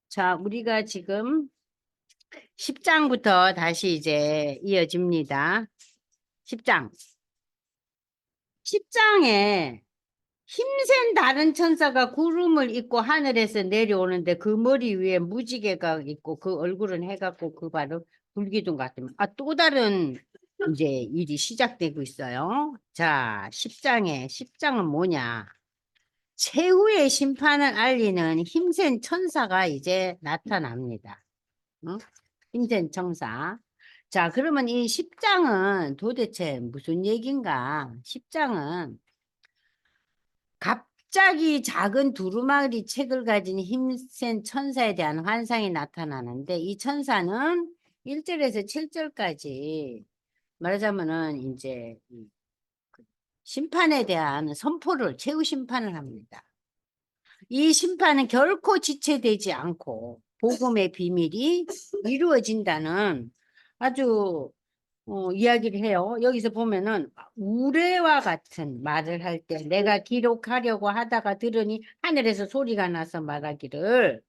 자, 우리가 지금 10장부터 다시 이제 이어집니다. 10장. 10장에 힘센 다른 천사가 구름을 입고 하늘에서 내려오는데 그 머리 위에 무지개가 있고 그 얼굴은 해갖고 그 바로 불기둥 같으면 또 다른 이제 일이 시작되고 있어요. 자, 10장은 뭐냐? 최후의 심판을 알리는 힘센 천사가 이제 나타납니다. 응? 힘센 천사. 자, 그러면 이 10장은 도대체 무슨 얘기인가? 10장은 갑자기 작은 두루마리 책을 가진 힘센 천사에 대한 환상이 나타나는데 이 천사는 1절에서 7절까지 말하자면은 이제 그 심판에 대한 선포를 최후 심판을 합니다. 이 심판은 결코 지체되지 않고 복음의 비밀이 이루어진다는 아주 이야기를 해요. 여기서 보면은 우레와 같은 말을 할 때 내가 기록하려고 하다가 들으니 하늘에서 소리가 나서 말하기를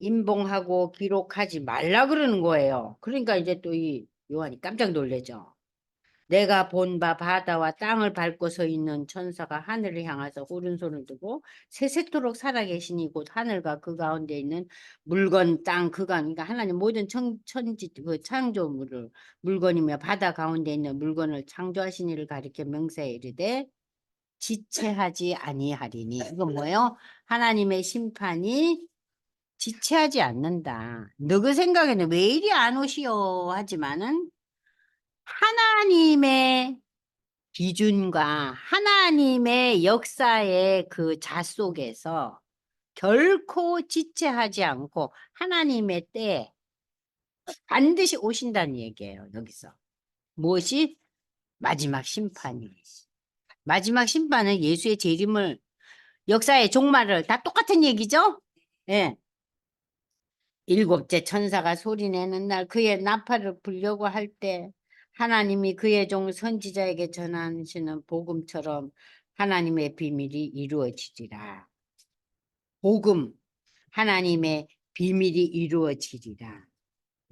임봉하고 기록하지 말라 그러는 거예요. 그러니까 이제 또 이 요한이 깜짝 놀래죠. 내가 본 바 바다와 땅을 밟고 서 있는 천사가 하늘을 향해서 오른손을 두고 세세토록 살아계시니 곧 하늘과 그 가운데 있는 물건 땅 그가 그러니까 하나님 모든 천지 그 창조물을 물건이며 바다 가운데 있는 물건을 창조하신 이를 가리켜 명사에 이르되 지체하지 아니하리니 이건 뭐예요? 하나님의 심판이 지체하지 않는다. 너 그 생각에는 왜 이리 안 오시오 하지만은 하나님의 기준과 하나님의 역사의 그 자 속에서 결코 지체하지 않고 하나님의 때에 반드시 오신다는 얘기예요. 여기서. 무엇이? 마지막 심판이. 마지막 심판은 예수의 재림을 역사의 종말을 다 똑같은 얘기죠? 예. 일곱째 천사가 소리내는 날 그의 나팔을 불려고 할 때 하나님이 그의 종 선지자에게 전하시는 복음처럼 하나님의 비밀이 이루어지리라. 복음, 하나님의 비밀이 이루어지리라.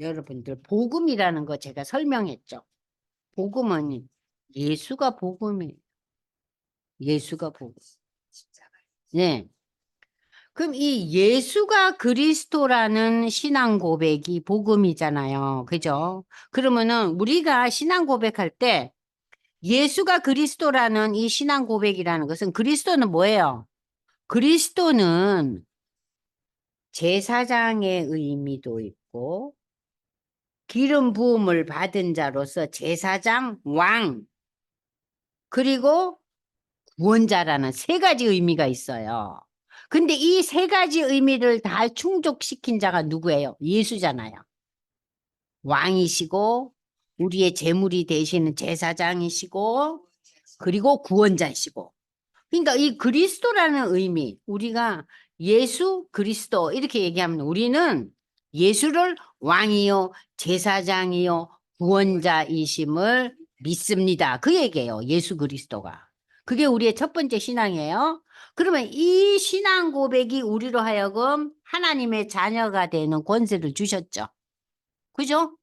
여러분들 복음이라는 거 제가 설명했죠. 복음은 예수가 복음이에요. 예수가 복음. 네. 그럼 이 예수가 그리스도라는 신앙 고백이 복음이잖아요. 그죠? 그러면은 우리가 신앙 고백할 때 예수가 그리스도라는 이 신앙 고백이라는 것은 그리스도는 뭐예요? 그리스도는 제사장의 의미도 있고 기름 부음을 받은 자로서 제사장, 왕, 그리고 구원자라는 세 가지 의미가 있어요. 근데 이 세 가지 의미를 다 충족시킨 자가 누구예요? 예수잖아요. 왕이시고 우리의 제물이 되시는 제사장이시고 그리고 구원자이시고. 그러니까 이 그리스도라는 의미, 우리가 예수 그리스도 이렇게 얘기하면 우리는 예수를 왕이요 제사장이요 구원자이심을 믿습니다. 그 얘기예요. 예수 그리스도가. 그게 우리의 첫 번째 신앙이에요. 그러면 이 신앙 고백이 우리로 하여금 하나님의 자녀가 되는 권세를 주셨죠. 그죠?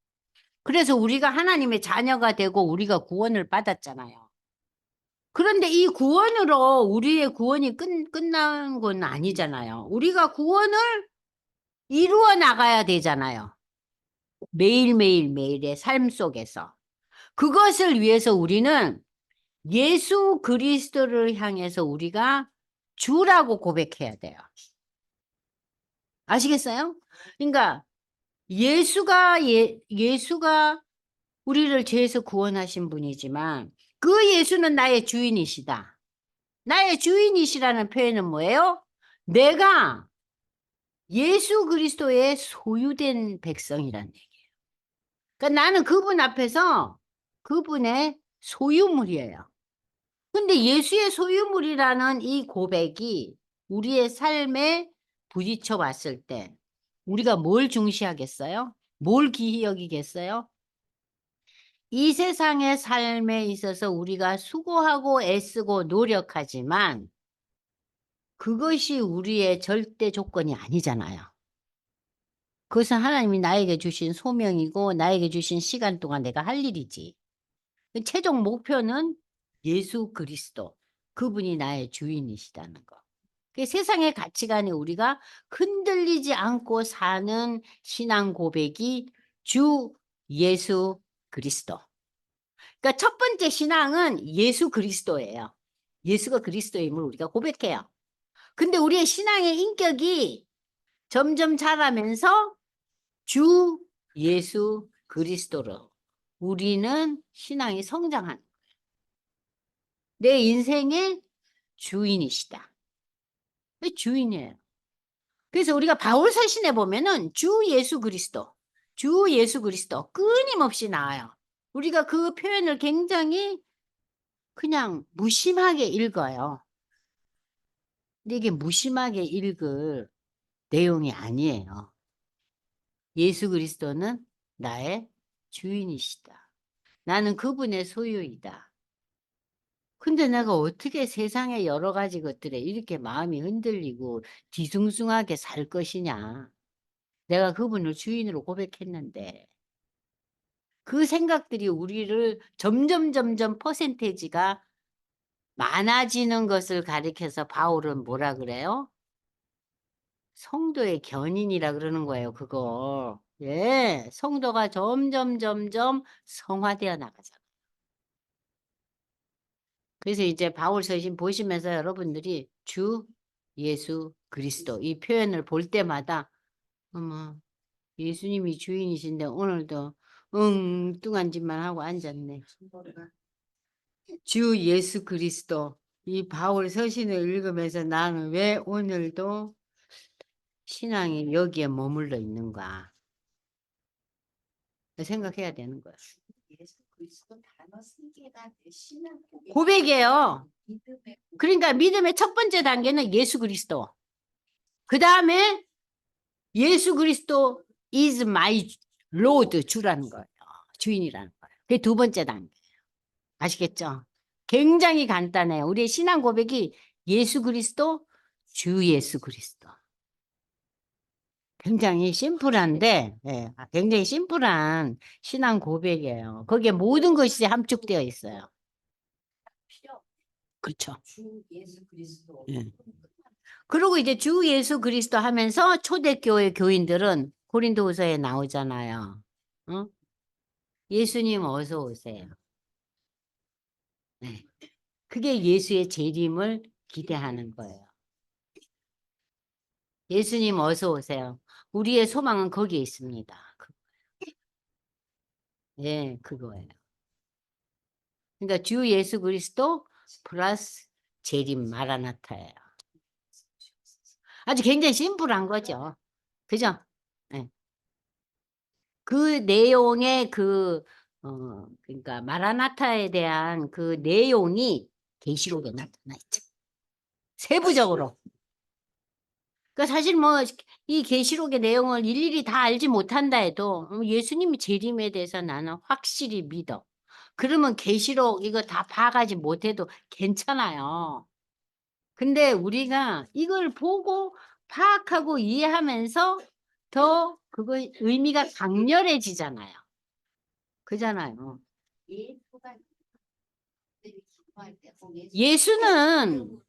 그래서 우리가 하나님의 자녀가 되고 우리가 구원을 받았잖아요. 그런데 이 구원으로 우리의 구원이 끝난 건 아니잖아요. 우리가 구원을 이루어 나가야 되잖아요. 매일매일의 삶 속에서. 그것을 위해서 우리는 예수 그리스도를 향해서 우리가 주라고 고백해야 돼요. 아시겠어요? 그러니까 예수가 우리를 죄에서 구원하신 분이지만 그 예수는 나의 주인이시다. 나의 주인이시라는 표현은 뭐예요? 내가 예수 그리스도의 소유된 백성이란 얘기예요. 그러니까 나는 그분 앞에서 그분의 소유물이에요. 근데 예수의 소유물이라는 이 고백이 우리의 삶에 부딪혀 봤을 때 우리가 뭘 중시하겠어요? 뭘 기히 여기겠어요? 이 세상의 삶에 있어서 우리가 수고하고 애쓰고 노력하지만 그것이 우리의 절대 조건이 아니잖아요. 그것은 하나님이 나에게 주신 소명이고 나에게 주신 시간 동안 내가 할 일이지. 최종 목표는 예수 그리스도. 그분이 나의 주인이시다는 거. 그 세상의 가치관에 우리가 흔들리지 않고 사는 신앙 고백이 주 예수 그리스도. 그러니까 첫 번째 신앙은 예수 그리스도예요. 예수가 그리스도임을 우리가 고백해요. 근데 우리의 신앙의 인격이 점점 자라면서 주 예수 그리스도로 우리는 신앙이 성장하는 거예요. 내 인생의 주인이시다. 주인이에요. 그래서 우리가 바울 서신에 보면은 주 예수 그리스도, 주 예수 그리스도 끊임없이 나와요. 우리가 그 표현을 굉장히 그냥 무심하게 읽어요. 근데 이게 무심하게 읽을 내용이 아니에요. 예수 그리스도는 나의 주인이시다. 나는 그분의 소유이다. 근데 내가 어떻게 세상의 여러 가지 것들에 이렇게 마음이 흔들리고 뒤숭숭하게 살 것이냐. 내가 그분을 주인으로 고백했는데 그 생각들이 우리를 점점 퍼센테이지가 많아지는 것을 가리켜서 바울은 뭐라 그래요? 성도의 견인이라 그러는 거예요, 그거. 예, 성도가 점점 성화되어 나가잖아요. 그래서 이제 바울 서신 보시면서 여러분들이 주 예수 그리스도 이 표현을 볼 때마다 어머, 예수님이 주인이신데 오늘도 엉뚱한 짓만 하고 앉았네. 주 예수 그리스도 이 바울 서신을 읽으면서 나는 왜 오늘도 신앙이 여기에 머물러 있는가 생각해야 되는 거야. 예수 그리스도 단어 세 개가 내 신앙 고백이에요. 그러니까 믿음의 첫 번째 단계는 예수 그리스도. 그 다음에 예수 그리스도 is my Lord 주라는 거예요. 주인이라는 거예요. 그게 두 번째 단계. 아시겠죠? 굉장히 간단해요. 우리의 신앙 고백이 예수 그리스도, 주 예수 그리스도. 굉장히 심플한데, 예, 굉장히 심플한 신앙 고백이에요. 거기에 모든 것이 함축되어 있어요. 필요 그렇죠. 주 예수 그리스도. 예. 그리고 이제 주 예수 그리스도 하면서 초대교회 교인들은 고린도후서에 나오잖아요. 어? 예수님 어서 오세요. 네. 그게 예수의 재림을 기대하는 거예요. 예수님 어서 오세요. 우리의 소망은 거기에 있습니다. 예, 그거예요. 그러니까 주 예수 그리스도 플러스 재림 마라나타예요. 아주 굉장히 심플한 거죠. 그죠? 예. 그 내용의 그러니까 마라나타에 대한 그 내용이 계시록에 나타나 있죠. 세부적으로. 그러니까 사실 뭐 이 계시록의 내용을 일일이 다 알지 못한다 해도 예수님이 재림에 대해서 나는 확실히 믿어. 그러면 계시록 이거 다 봐가지 못해도 괜찮아요. 근데 우리가 이걸 보고 파악하고 이해하면서 더 그거 의미가 강렬해지잖아요. 그잖아요. 예수가 기도할 때 예수는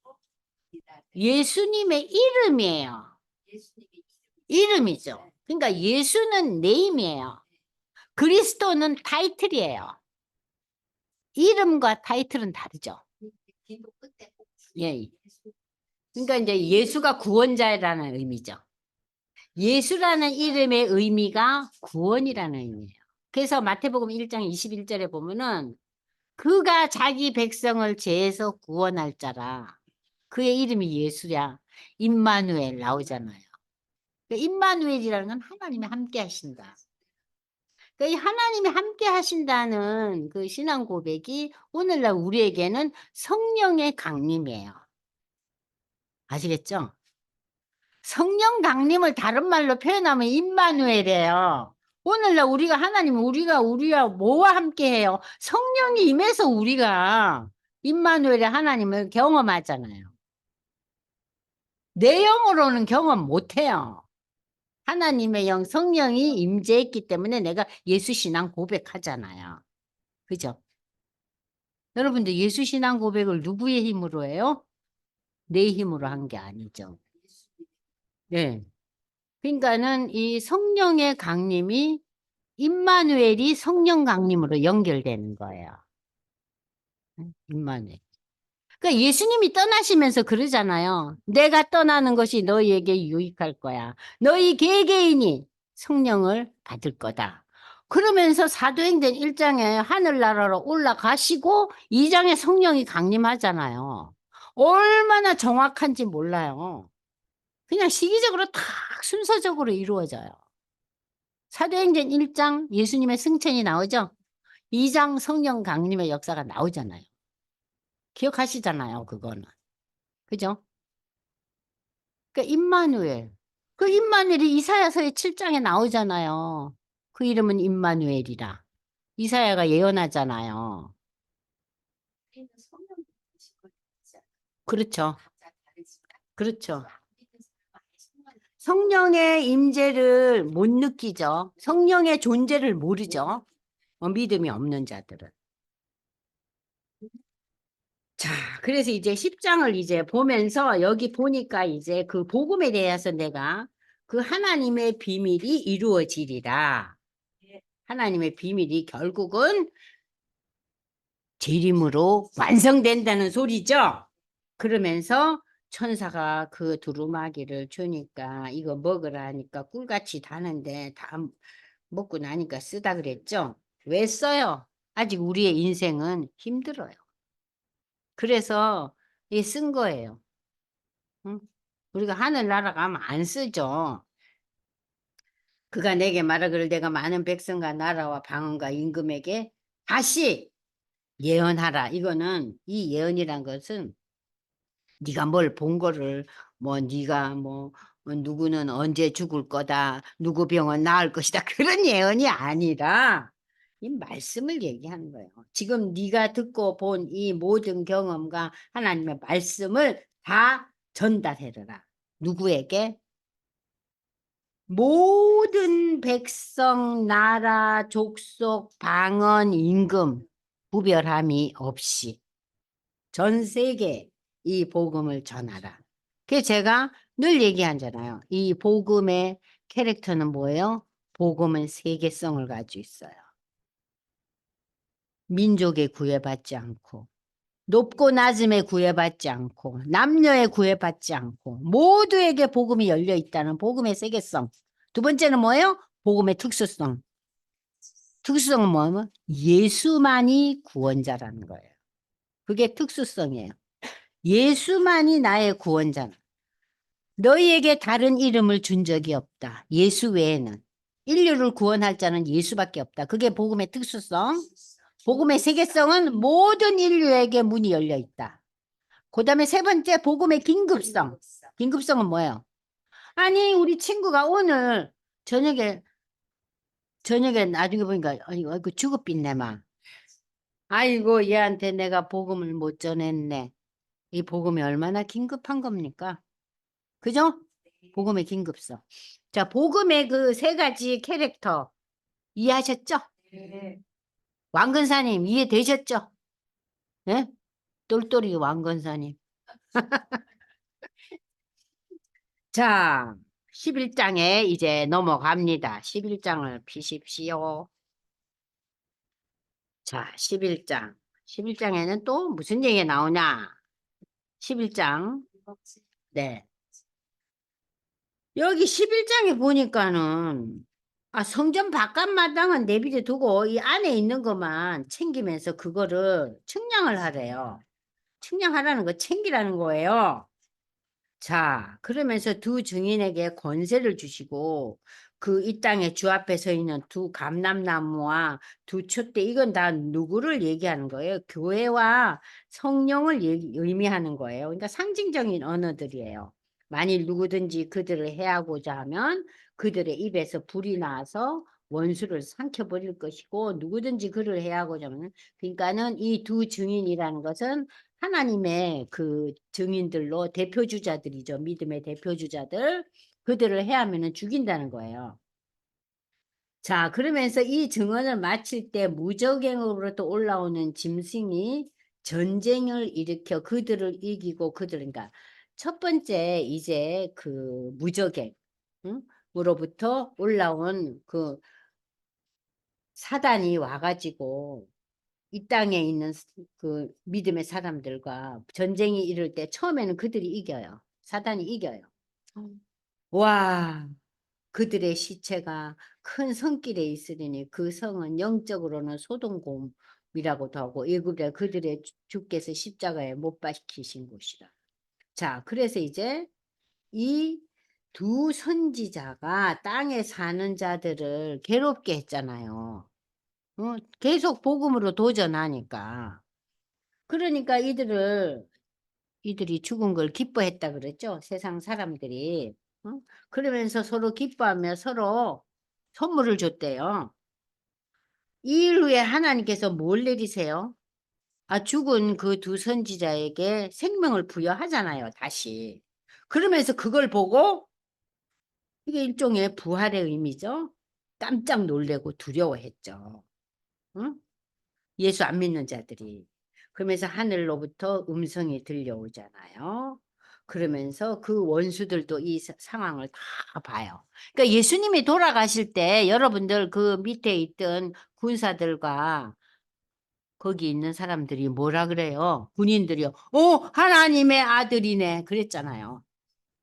예수님의 이름이에요. 예수님의 이름이죠. 그러니까 예수는 네임이에요. 그리스도는 타이틀이에요. 이름과 타이틀은 다르죠. 기도 끝에 꼭 예. 그러니까 이제 예수가 구원자라는 의미죠. 예수라는 이름의 의미가 구원이라는 의미예요. 그래서 마태복음 1장 21절에 보면은 그가 자기 백성을 죄에서 구원할 자라. 그의 이름이 예수야. 임마누엘 나오잖아요. 그러니까 임마누엘이라는 건 하나님이 함께 하신다. 그러니까 이 하나님이 함께 하신다는 그 신앙 고백이 오늘날 우리에게는 성령의 강림이에요. 아시겠죠? 성령 강림을 다른 말로 표현하면 임마누엘이에요. 오늘날 우리가 하나님 우리가 뭐와 함께 해요? 성령이 임해서 우리가 임마누엘의 하나님을 경험하잖아요. 내 영으로는 경험 못 해요. 하나님의 영, 성령이 임재했기 때문에 내가 예수 신앙 고백하잖아요. 그죠? 여러분들 예수 신앙 고백을 누구의 힘으로 해요? 내 힘으로 한 게 아니죠. 네. 그러니까는 이 성령의 강림이 임마누엘이 성령 강림으로 연결되는 거예요. 임마누엘. 그러니까 예수님이 떠나시면서 그러잖아요. 내가 떠나는 것이 너희에게 유익할 거야. 너희 개개인이 성령을 받을 거다. 그러면서 사도행전 1장에 하늘나라로 올라가시고 2장에 성령이 강림하잖아요. 얼마나 정확한지 몰라요. 그냥 시기적으로 탁 순서적으로 이루어져요. 사도행전 1장 예수님의 승천이 나오죠? 2장 성령 강림의 역사가 나오잖아요. 기억하시잖아요, 그거는. 그죠? 그러니까 임마누엘. 그 임마누엘이 이사야서의 7장에 나오잖아요. 그 이름은 임마누엘이라. 이사야가 예언하잖아요. 우리는 성령 받으신 걸 믿지 않아요. 그렇죠. 각자 다르지만 그렇죠. 안 믿는 사람은 아예 성령이 성령의 임재를 못 느끼죠. 성령의 존재를 모르죠. 믿음이 없는 자들은. 자, 그래서 이제 10장을 이제 보면서 여기 보니까 이제 그 복음에 대해서 내가 그 하나님의 비밀이 이루어지리라. 하나님의 비밀이 결국은 재림으로 완성된다는 소리죠. 그러면서 천사가 그 두루마기를 주니까 이거 먹으라 하니까 꿀같이 다는데 다 먹고 나니까 쓰다 그랬죠. 왜 써요? 아직 우리의 인생은 힘들어요. 그래서 이 쓴 거예요. 응? 우리가 하늘나라 가면 안 쓰죠. 그가 내게 말하기를 내가 많은 백성과 나라와 방언과 임금에게 다시 예언하라. 이거는 이 예언이란 것은 네가 뭘 본 거를 뭐 네가 뭐 누구는 언제 죽을 거다. 누구 병은 나을 것이다. 그런 예언이 아니라 이 말씀을 얘기하는 거예요. 지금 네가 듣고 본 이 모든 경험과 하나님의 말씀을 다 전달해라. 누구에게? 모든 백성, 나라, 족속, 방언, 임금 구별함이 없이 전 세계 이 복음을 전하라. 그래서 제가 늘 얘기하잖아요. 이 복음의 캐릭터는 뭐예요? 복음은 세계성을 가지고 있어요. 민족에 구애받지 않고 높고 낮음에 구애받지 않고 남녀에 구애받지 않고 모두에게 복음이 열려 있다는 복음의 세계성. 두 번째는 뭐예요? 복음의 특수성. 특수성은 뭐냐면 예수만이 구원자라는 거예요. 그게 특수성이에요. 예수만이 나의 구원자다. 너희에게 다른 이름을 준 적이 없다. 예수 외에는. 인류를 구원할 자는 예수밖에 없다. 그게 복음의 특수성. 복음의 세계성은 모든 인류에게 문이 열려 있다. 그 다음에 세 번째 복음의 긴급성. 긴급성은 뭐예요? 아니 우리 친구가 오늘 저녁에 나중에 보니까 아이고 죽어빛내 막. 아이고 얘한테 내가 복음을 못 전했네. 이 복음이 얼마나 긴급한 겁니까? 그죠? 복음의 긴급성. 자, 복음의 그 세 가지 캐릭터 이해하셨죠? 네. 왕건사님 이해되셨죠? 네? 똘똘이 왕건사님. 자, 11장에 이제 넘어갑니다. 11장을 피십시오. 자, 11장. 11장에는 또 무슨 얘기가 나오냐? 11장. 네. 여기 11장에 보니까는 성전 바깥 마당은 내비려 두고 이 안에 있는 것만 챙기면서 그거를 측량을 하래요. 측량하라는 거 챙기라는 거예요. 자, 그러면서 두 증인에게 권세를 주시고 그 이 땅에 주 앞에 서 있는 두 감람나무와 두 촛대 이건 다 누구를 얘기하는 거예요? 교회와 성령을 의미하는 거예요. 그러니까 상징적인 언어들이에요. 만일 누구든지 그들을 해하고자 하면 그들의 입에서 불이 나서 원수를 삼켜버릴 것이고 누구든지 그를 해하고자 하면 그러니까는 이 두 증인이라는 것은 하나님의 그 증인들로 대표주자들이죠. 믿음의 대표주자들. 그들을 해하면은 죽인다는 거예요. 자, 그러면서 이 증언을 마칠 때 무적행으로부터 올라오는 짐승이 전쟁을 일으켜 그들을 이기고 그러니까 첫 번째 이제 그 무적행, 응? 으로부터 올라온 그 사단이 와가지고 이 땅에 있는 그 믿음의 사람들과 전쟁이 이를 때 처음에는 그들이 이겨요. 사단이 이겨요. 와, 그들의 시체가 큰 성길에 있으리니 그 성은 영적으로는 소돔곰이라고도 하고 애굽에 그들의 주께서 십자가에 못 박히신 곳이라. 자, 그래서 이제 이 두 선지자가 땅에 사는 자들을 괴롭게 했잖아요. 계속 복음으로 도전하니까. 그러니까 이들이 죽은 걸 기뻐했다 그랬죠. 세상 사람들이. 어? 그러면서 서로 기뻐하며 서로 선물을 줬대요. 이 일 후에 하나님께서 뭘 내리세요? 죽은 그 두 선지자에게 생명을 부여하잖아요, 다시. 그러면서 그걸 보고 이게 일종의 부활의 의미죠. 깜짝 놀래고 두려워했죠. 응? 예수 안 믿는 자들이. 그러면서 하늘로부터 음성이 들려오잖아요. 그러면서 그 원수들도 이 상황을 다 봐요. 그러니까 예수님이 돌아가실 때 여러분들 그 밑에 있던 군사들과 거기 있는 사람들이 뭐라 그래요? 군인들이요. 하나님의 아들이네. 그랬잖아요.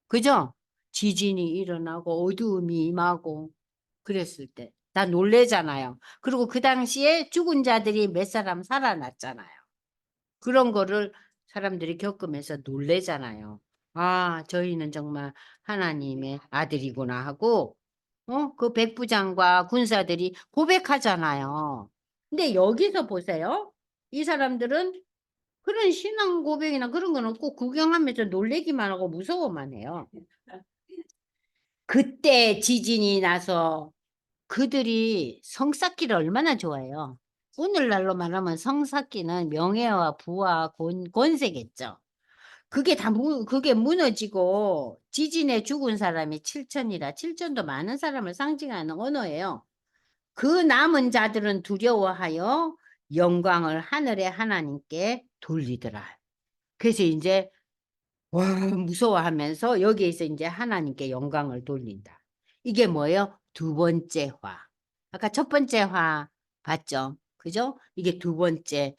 그죠? 지진이 일어나고 어두움이 임하고 그랬을 때. 다 놀래잖아요. 그리고 그 당시에 죽은 자들이 몇 사람 살아났잖아요. 그런 거를 사람들이 겪으면서 놀래잖아요. 저희는 정말 하나님의 아들이구나 하고, 그 백부장과 군사들이 고백하잖아요. 근데 여기서 보세요. 이 사람들은 그런 신앙 고백이나 그런 건 없고 구경하면서 놀래기만 하고 무서워만 해요. 그때 지진이 나서 그들이 성쌓기를 얼마나 좋아해요. 오늘날로 말하면 성쌓기는 명예와 부와 권세겠죠. 그게 무너지고 지진에 죽은 사람이 7천이라 7천도 많은 사람을 상징하는 언어예요. 그 남은 자들은 두려워하여 영광을 하늘의 하나님께 돌리더라. 그래서 이제 와, 무서워하면서 여기에서 이제 하나님께 영광을 돌린다. 이게 뭐예요? 두 번째 화. 아까 첫 번째 화 봤죠? 그죠? 이게 두 번째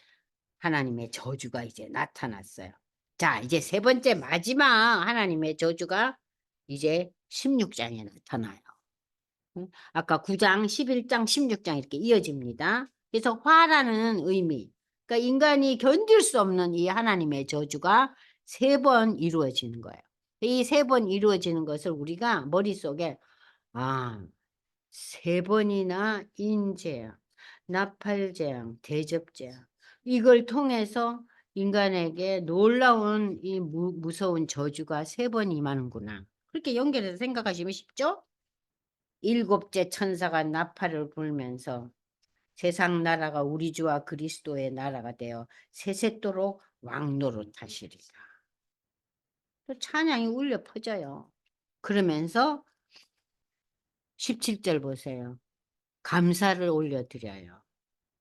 하나님의 저주가 이제 나타났어요. 자, 이제 세 번째 마지막 하나님의 저주가 이제 16장에 나타나요. 아까 9장, 11장, 16장 이렇게 이어집니다. 그래서 화라는 의미. 그러니까 인간이 견딜 수 없는 이 하나님의 저주가 세 번 이루어지는 거예요. 이 세 번 이루어지는 것을 우리가 머릿속에 세 번이나 인재앙, 나팔재앙, 대접재앙 이걸 통해서 인간에게 놀라운 이 무서운 저주가 세 번 임하는구나. 그렇게 연결해서 생각하시면 쉽죠? 일곱째 천사가 나팔을 불면서 세상 나라가 우리 주와 그리스도의 나라가 되어 세세토록 왕노릇하시리라. 또 찬양이 울려 퍼져요. 그러면서 17절 보세요. 감사를 올려드려요.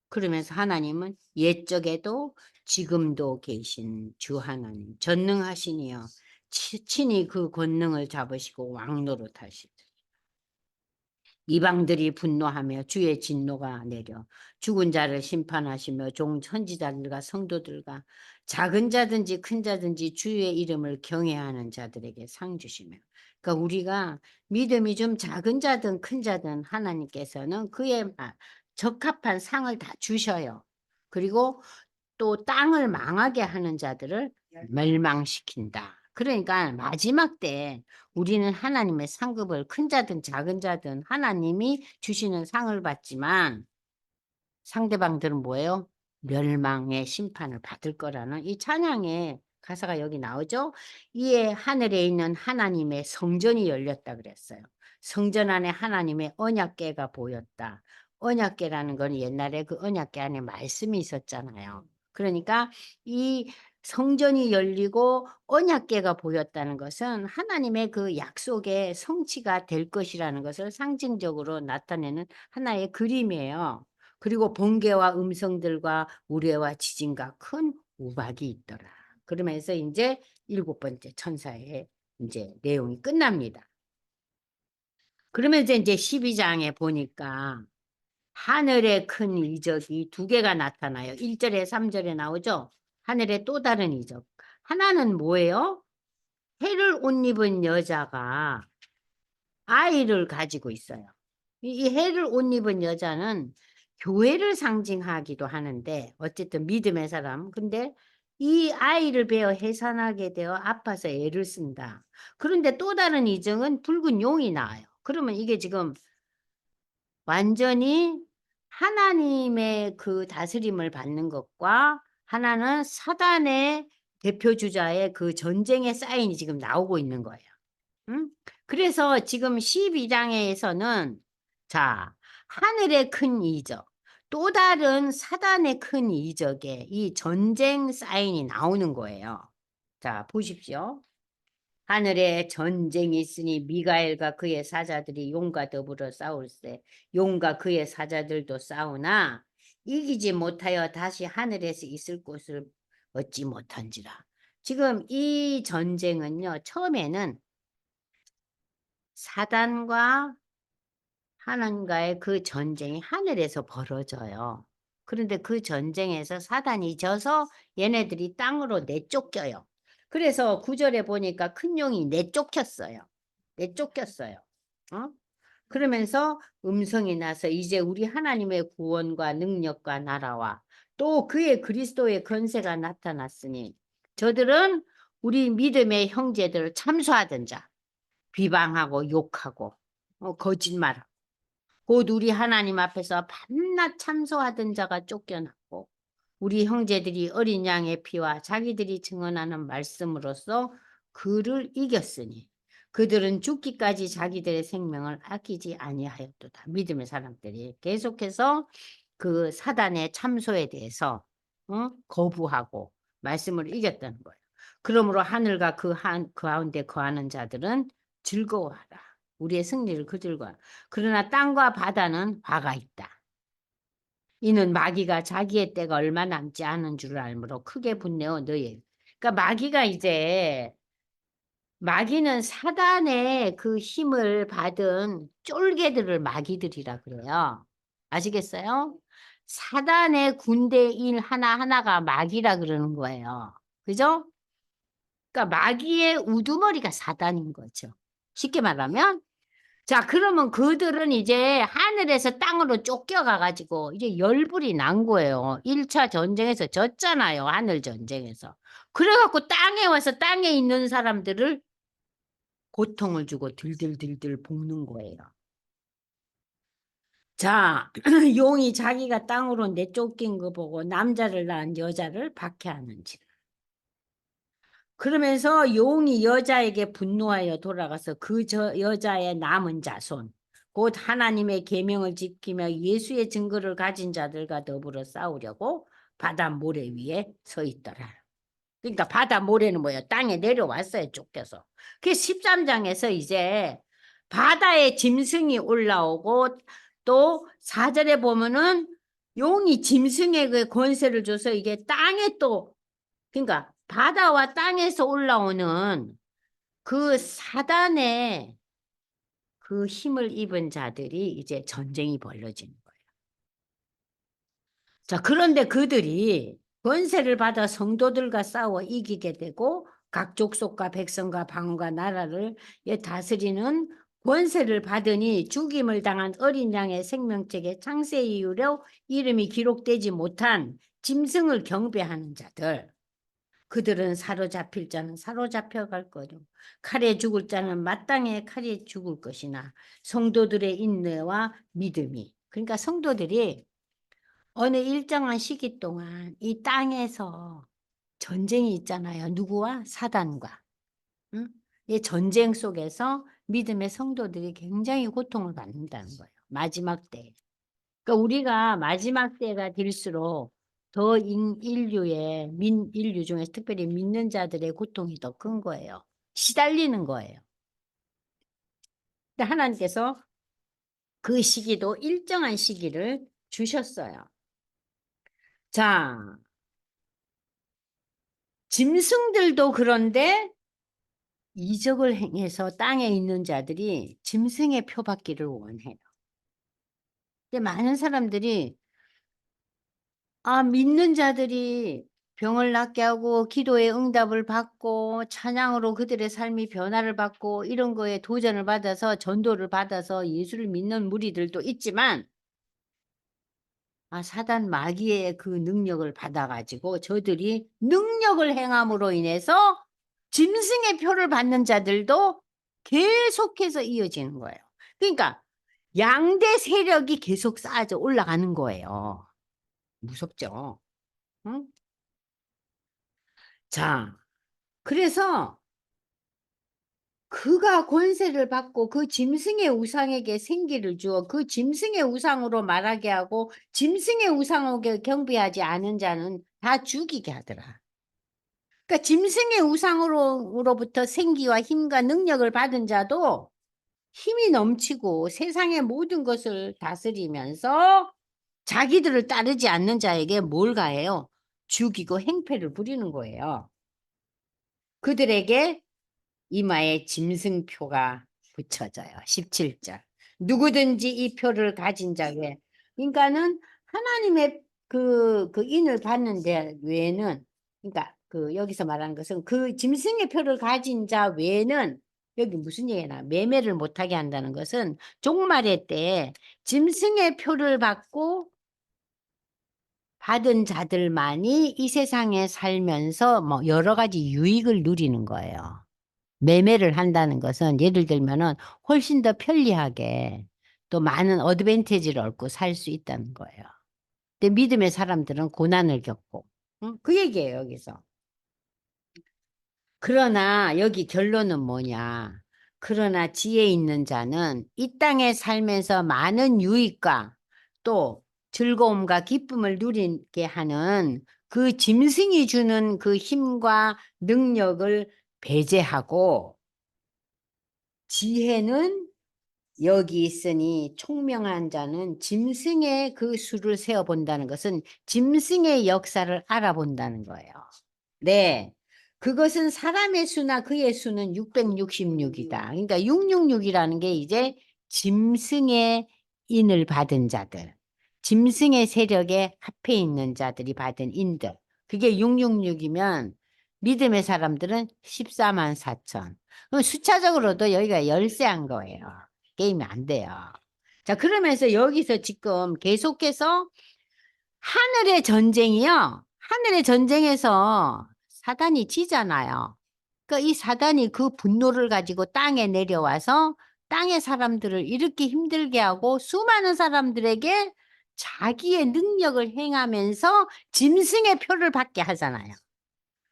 그러면서 하나님은 옛적에도 지금도 계신 주 하나님 전능하시니요 친히 그 권능을 잡으시고 왕노릇하시리. 이방들이 분노하며 주의 진노가 내려 죽은 자를 심판하시며 종 선지자들과 성도들과 작은 자든지 큰 자든지 주의 이름을 경외하는 자들에게 상 주시며 그러니까 우리가 믿음이 좀 작은 자든 큰 자든 하나님께서는 그에 적합한 상을 다 주셔요. 그리고 또 땅을 망하게 하는 자들을 멸망시킨다. 그러니까 마지막 때 우리는 하나님의 상급을 큰 자든 작은 자든 하나님이 주시는 상을 받지만 상대방들은 뭐예요? 멸망의 심판을 받을 거라는 이 찬양의 가사가 여기 나오죠. 이에 하늘에 있는 하나님의 성전이 열렸다 그랬어요. 성전 안에 하나님의 언약궤가 보였다. 언약궤라는 건 옛날에 그 언약궤 안에 말씀이 있었잖아요. 그러니까 이 성전이 열리고 언약궤가 보였다는 것은 하나님의 그 약속의 성취가 될 것이라는 것을 상징적으로 나타내는 하나의 그림이에요. 그리고 번개와 음성들과 우레와 지진과 큰 우박이 있더라. 그러면서 이제 7번째 천사의 이제 내용이 끝납니다. 그러면서 이제 12장에 보니까 하늘의 큰 이적이 2개가 나타나요. 1절에 3절에 나오죠. 하늘의 또 다른 이적. 하나는 뭐예요? 해를 옷 입은 여자가 아이를 가지고 있어요. 이 해를 옷 입은 여자는 교회를 상징하기도 하는데 어쨌든 믿음의 사람. 근데 이 아이를 베어 해산하게 되어 아파서 애를 쓴다. 그런데 또 다른 이정은 붉은 용이 나와요. 그러면 이게 지금 완전히 하나님의 그 다스림을 받는 것과 하나는 사단의 대표주자의 그 전쟁의 사인이 지금 나오고 있는 거예요. 응? 그래서 지금 12장에서는 자, 하늘의 큰 이적, 또 다른 사단의 큰 이적에 이 전쟁 사인이 나오는 거예요. 자, 보십시오. 하늘에 전쟁이 있으니 미가엘과 그의 사자들이 용과 더불어 싸울세. 용과 그의 사자들도 싸우나 이기지 못하여 다시 하늘에서 있을 곳을 얻지 못한지라. 지금 이 전쟁은요, 처음에는 사단과 하나님과의 그 전쟁이 하늘에서 벌어져요. 그런데 그 전쟁에서 사단이 져서 얘네들이 땅으로 내쫓겨요. 그래서 9절에 보니까 큰 용이 내쫓겼어요. 내쫓겼어요. 어? 그러면서 음성이 나서 이제 우리 하나님의 구원과 능력과 나라와 또 그의 그리스도의 권세가 나타났으니 저들은 우리 믿음의 형제들을 참소하던 자, 비방하고 욕하고 거짓말하고 곧 우리 하나님 앞에서 밤낮 참소하던 자가 쫓겨났고 우리 형제들이 어린 양의 피와 자기들이 증언하는 말씀으로써 그를 이겼으니 그들은 죽기까지 자기들의 생명을 아끼지 아니하였도다. 믿음의 사람들이 계속해서 그 사단의 참소에 대해서 거부하고 말씀을 이겼다는 거예요. 그러므로 하늘과 그 가운데 거하는 자들은 즐거워하라. 우리의 승리를 그들과. 그러나 땅과 바다는 화가 있다. 이는 마귀가 자기의 때가 얼마 남지 않은 줄을 알므로 크게 분내어 너희. 그러니까 마귀는 사단의 그 힘을 받은 쫄개들을 마귀들이라 그래요. 아시겠어요? 사단의 군대인 하나하나가 마귀라 그러는 거예요. 그죠? 그러니까 마귀의 우두머리가 사단인 거죠. 쉽게 말하면 자, 그러면 그들은 이제 하늘에서 땅으로 쫓겨가가지고 이제 열불이 난 거예요. 1차 전쟁에서 졌잖아요. 하늘 전쟁에서. 그래갖고 땅에 와서 땅에 있는 사람들을 고통을 주고 들들들들 볶는 거예요. 자, 용이 자기가 땅으로 내쫓긴 거 보고 남자를 낳은 여자를 박해하는지. 그러면서 용이 여자에게 분노하여 돌아가서 그 여자의 남은 자손 곧 하나님의 계명을 지키며 예수의 증거를 가진 자들과 더불어 싸우려고 바다 모래 위에 서 있더라. 그러니까 바다 모래는 뭐예요? 땅에 내려왔어요. 쫓겨서. 그 13장에서 이제 바다에 짐승이 올라오고 또 4절에 보면은 용이 짐승의 그 권세를 줘서 이게 땅에 또 그러니까 바다와 땅에서 올라오는 그 사단의 그 힘을 입은 자들이 이제 전쟁이 벌어지는 거예요. 자, 그런데 그들이 권세를 받아 성도들과 싸워 이기게 되고 각 족속과 백성과 방언과 나라를 다스리는 권세를 받으니 죽임을 당한 어린 양의 생명책에 창세 이후로 이름이 기록되지 못한 짐승을 경배하는 자들 그들은 사로잡힐 자는 사로잡혀 갈 거요. 칼에 죽을 자는 마땅히 칼에 죽을 것이나 성도들의 인내와 믿음이. 그러니까 성도들이 어느 일정한 시기 동안 이 땅에서 전쟁이 있잖아요. 누구와? 사단과. 응? 이 전쟁 속에서 믿음의 성도들이 굉장히 고통을 받는다는 거예요. 마지막 때. 그러니까 우리가 마지막 때가 될수록 더 인류 중에서 특별히 믿는 자들의 고통이 더 큰 거예요. 시달리는 거예요. 근데 하나님께서 그 시기도 일정한 시기를 주셨어요. 자, 짐승들도 그런데 이적을 행해서 땅에 있는 자들이 짐승의 표 받기를 원해요. 근데 많은 사람들이 믿는 자들이 병을 낫게 하고 기도의 응답을 받고 찬양으로 그들의 삶이 변화를 받고 이런 거에 도전을 받아서 전도를 받아서 예수를 믿는 무리들도 있지만 사단 마귀의 그 능력을 받아가지고 저들이 능력을 행함으로 인해서 짐승의 표를 받는 자들도 계속해서 이어지는 거예요. 그러니까 양대 세력이 계속 쌓아져 올라가는 거예요. 무섭죠? 응? 자, 그래서 그가 권세를 받고 그 짐승의 우상에게 생기를 주어 그 짐승의 우상으로 말하게 하고 짐승의 우상에게 경배하지 않은 자는 다 죽이게 하더라. 그러니까 짐승의 우상으로부터 생기와 힘과 능력을 받은 자도 힘이 넘치고 세상의 모든 것을 다스리면서 자기들을 따르지 않는 자에게 뭘 가해요? 죽이고 행패를 부리는 거예요. 그들에게 이마에 짐승표가 붙여져요. 17절. 누구든지 이 표를 가진 자에, 그러니까는 하나님의 그 인을 받는 데 외에는, 그러니까 그 여기서 말하는 것은 그 짐승의 표를 가진 자 외에는 여기 무슨 얘기나 매매를 못하게 한다는 것은 종말의 때에 짐승의 표를 받은 자들만이 이 세상에 살면서 뭐 여러 가지 유익을 누리는 거예요. 매매를 한다는 것은 예를 들면은 훨씬 더 편리하게 또 많은 어드밴티지를 얻고 살 수 있다는 거예요. 근데 믿음의 사람들은 고난을 겪고, 응? 그 얘기예요, 여기서. 그러나 여기 결론은 뭐냐? 그러나 지혜 있는 자는 이 땅에 살면서 많은 유익과 또 즐거움과 기쁨을 누리게 하는 그 짐승이 주는 그 힘과 능력을 배제하고 지혜는 여기 있으니 총명한 자는 짐승의 그 수를 세어본다는 것은 짐승의 역사를 알아본다는 거예요. 네. 그것은 사람의 수나 그의 수는 666이다. 그러니까 666이라는 게 이제 짐승의 인을 받은 자들, 짐승의 세력에 합해 있는 자들이 받은 인들. 그게 666이면 믿음의 사람들은 14만 4천. 그럼 숫자적으로도 여기가 열세한 거예요. 게임이 안 돼요. 자, 그러면서 여기서 지금 계속해서 하늘의 전쟁이요. 하늘의 전쟁에서 사단이 지잖아요. 그러니까 이 사단이 그 분노를 가지고 땅에 내려와서 땅의 사람들을 이렇게 힘들게 하고 수많은 사람들에게 자기의 능력을 행하면서 짐승의 표를 받게 하잖아요.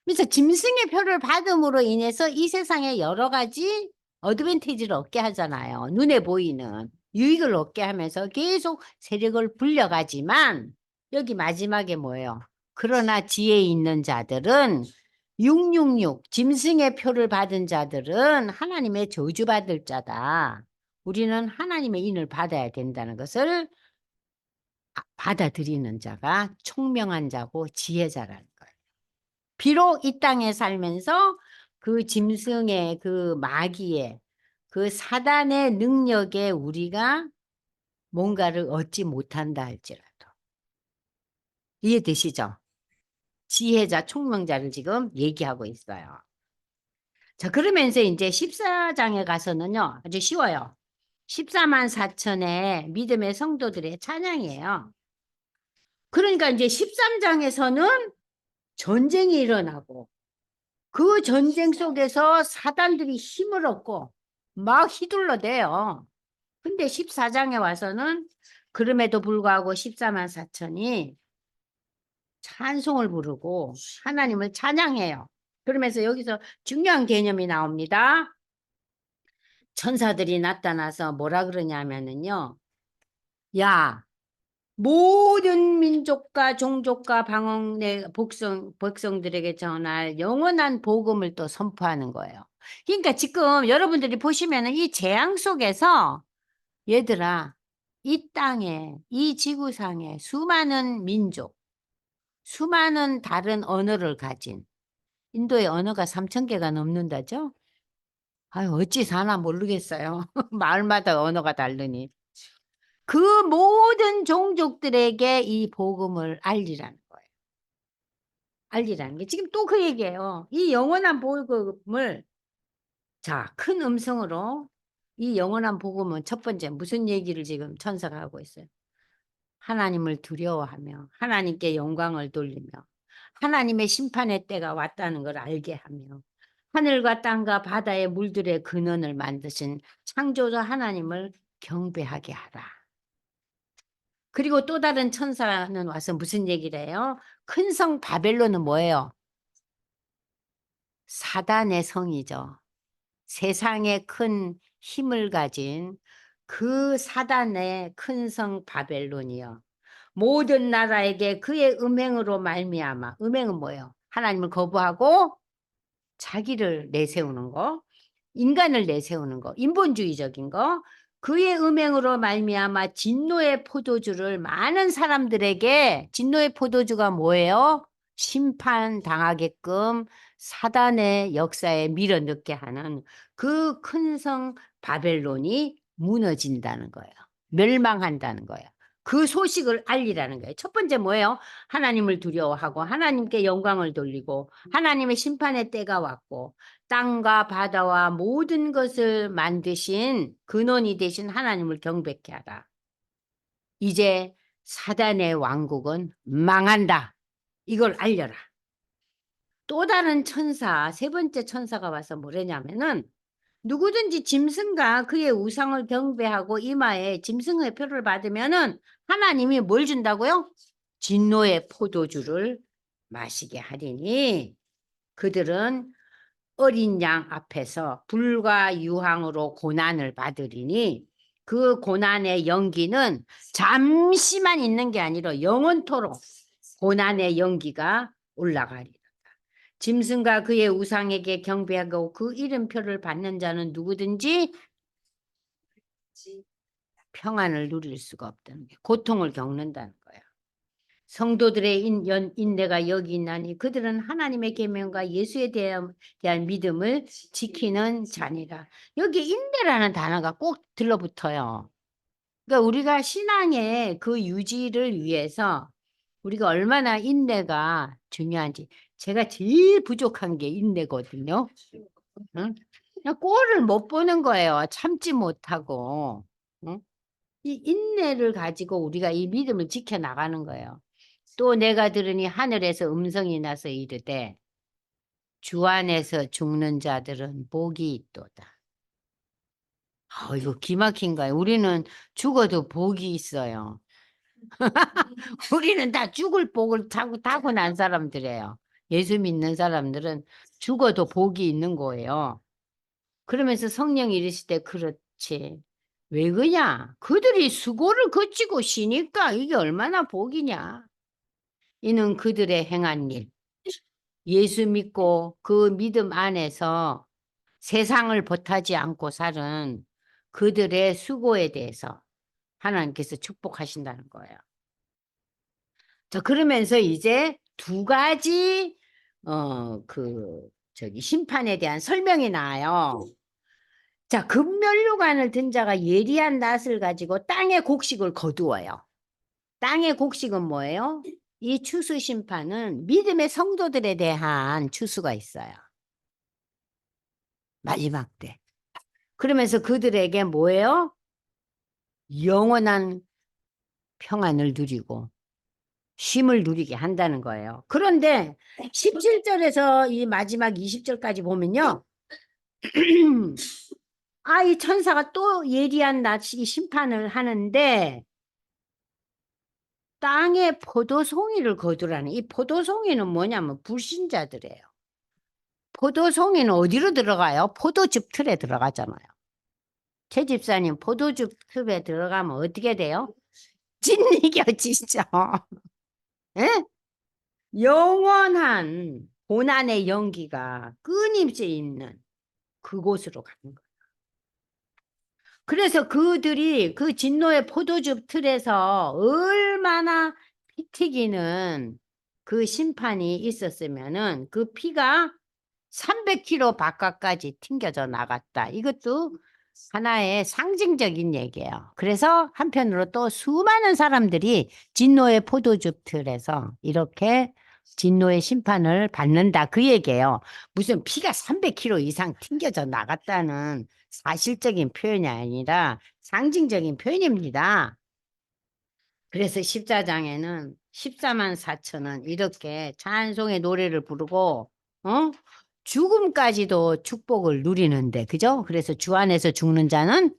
그래서 짐승의 표를 받음으로 인해서 이 세상에 여러 가지 어드밴티지를 얻게 하잖아요. 눈에 보이는 유익을 얻게 하면서 계속 세력을 불려가지만 여기 마지막에 뭐예요? 그러나 지혜 있는 자들은 666 짐승의 표를 받은 자들은 하나님의 저주받을 자다. 우리는 하나님의 인을 받아야 된다는 것을 받아들이는 자가 총명한 자고 지혜자라는 거예요. 비록 이 땅에 살면서 그 짐승의 그 마귀의 그 사단의 능력에 우리가 뭔가를 얻지 못한다 할지라도. 이해되시죠? 지혜자, 총명자를 지금 얘기하고 있어요. 자, 그러면서 이제 14장에 가서는요, 아주 쉬워요. 14만 4천의 믿음의 성도들의 찬양이에요. 그러니까 이제 13장에서는 전쟁이 일어나고, 그 전쟁 속에서 사단들이 힘을 얻고 막 휘둘러대요. 근데 14장에 와서는 그럼에도 불구하고 14만 4천이 찬송을 부르고 하나님을 찬양해요. 그러면서 여기서 중요한 개념이 나옵니다. 천사들이 나타나서 뭐라 그러냐면은요. 야, 모든 민족과 종족과 방언의 백성들에게 전할 영원한 복음을 또 선포하는 거예요. 그러니까 지금 여러분들이 보시면은 이 재앙 속에서 얘들아, 이 땅에, 이 지구상에 수많은 민족, 수많은 다른 언어를 가진 인도의 언어가 3,000개가 넘는다죠? 아유, 어찌 사나 모르겠어요. 마을마다 언어가 다르니. 그 모든 종족들에게 이 복음을 알리라는 거예요. 알리라는 게 지금 또 그 얘기예요. 이 영원한 복음을 자, 큰 음성으로 이 영원한 복음은 첫 번째 무슨 얘기를 지금 천사가 하고 있어요. 하나님을 두려워하며 하나님께 영광을 돌리며 하나님의 심판의 때가 왔다는 걸 알게 하며 하늘과 땅과 바다의 물들의 근원을 만드신 창조자 하나님을 경배하게 하라. 그리고 또 다른 천사는 와서 무슨 얘기를 해요? 큰 성 바벨론은 뭐예요? 사단의 성이죠. 세상에 큰 힘을 가진 그 사단의 큰 성 바벨론이요. 모든 나라에게 그의 음행으로 말미암아. 음행은 뭐예요? 하나님을 거부하고 자기를 내세우는 거, 인간을 내세우는 거, 인본주의적인 거, 그의 음행으로 말미암아 진노의 포도주를 많은 사람들에게 진노의 포도주가 뭐예요? 심판당하게끔 사단의 역사에 밀어넣게 하는 그 큰 성 바벨론이 무너진다는 거예요. 멸망한다는 거예요. 그 소식을 알리라는 거예요. 첫 번째 뭐예요? 하나님을 두려워하고 하나님께 영광을 돌리고 하나님의 심판의 때가 왔고 땅과 바다와 모든 것을 만드신 근원이 되신 하나님을 경배케 하라. 이제 사단의 왕국은 망한다. 이걸 알려라. 또 다른 천사, 세 번째 천사가 와서 뭐랬냐면은 누구든지 짐승과 그의 우상을 경배하고 이마에 짐승의 표를 받으면은 하나님이 뭘 준다고요? 진노의 포도주를 마시게 하리니 그들은 어린 양 앞에서 불과 유황으로 고난을 받으리니 그 고난의 연기는 잠시만 있는 게 아니라 영원토록 고난의 연기가 올라가리라. 짐승과 그의 우상에게 경배하고 그 이름표를 받는 자는 누구든지 평안을 누릴 수가 없다는 게 고통을 겪는다는 거예요. 성도들의 인내가 여기 있나니 그들은 하나님의 계명과 예수에 대한 믿음을 지키는 자니라. 여기 인내라는 단어가 꼭 들러붙어요. 그러니까 우리가 신앙의 그 유지를 위해서 우리가 얼마나 인내가 중요한지 제가 제일 부족한 게 인내거든요. 응? 그냥 꼴을 못 보는 거예요. 참지 못하고. 응? 이 인내를 가지고 우리가 이 믿음을 지켜나가는 거예요. 또 내가 들으니 하늘에서 음성이 나서 이르되 주 안에서 죽는 자들은 복이 있도다. 이거 기막힌 거예요. 우리는 죽어도 복이 있어요. 우리는 다 죽을 복을 타고 난 사람들이에요. 예수 믿는 사람들은 죽어도 복이 있는 거예요. 그러면서 성령이 이르실 때 그렇지. 왜 그냐? 그들이 수고를 거치고 쉬니까 이게 얼마나 복이냐. 이는 그들의 행한 일. 예수 믿고 그 믿음 안에서 세상을 버타지 않고 사는 그들의 수고에 대해서 하나님께서 축복하신다는 거예요. 자, 그러면서 이제 두 가지 심판에 대한 설명이 나와요. 자, 금면류관을 든 자가 예리한 낫을 가지고 땅의 곡식을 거두어요. 땅의 곡식은 뭐예요? 이 추수 심판은 믿음의 성도들에 대한 추수가 있어요. 마지막 때. 그러면서 그들에게 뭐예요? 영원한 평안을 누리고 쉼을 누리게 한다는 거예요. 그런데 17절에서 이 마지막 20절까지 보면요. 이 천사가 또 예리한 낯이 심판을 하는데 땅에 포도송이를 거두라는 이 포도송이는 뭐냐면 불신자들이에요. 포도송이는 어디로 들어가요? 포도즙 틀에 들어가잖아요. 제 집사님 포도즙 틀에 들어가면 어떻게 돼요? 진리겨지죠. 예? 영원한 고난의 연기가 끊임없이 있는 그곳으로 가는 거예요. 그래서 그들이 그 진노의 포도즙 틀에서 얼마나 피 튀기는 그 심판이 있었으면은 그 피가 300km 바깥까지 튕겨져 나갔다. 이것도 하나의 상징적인 얘기예요. 그래서 한편으로 또 수많은 사람들이 진노의 포도즙 틀에서 이렇게 진노의 심판을 받는다. 그 얘기예요. 무슨 피가 300km 이상 튕겨져 나갔다는 사실적인 표현이 아니라 상징적인 표현입니다. 그래서 십자장에는 14만 4천은 이렇게 찬송의 노래를 부르고 어? 죽음까지도 축복을 누리는데 그죠? 그래서 주 안에서 죽는 자는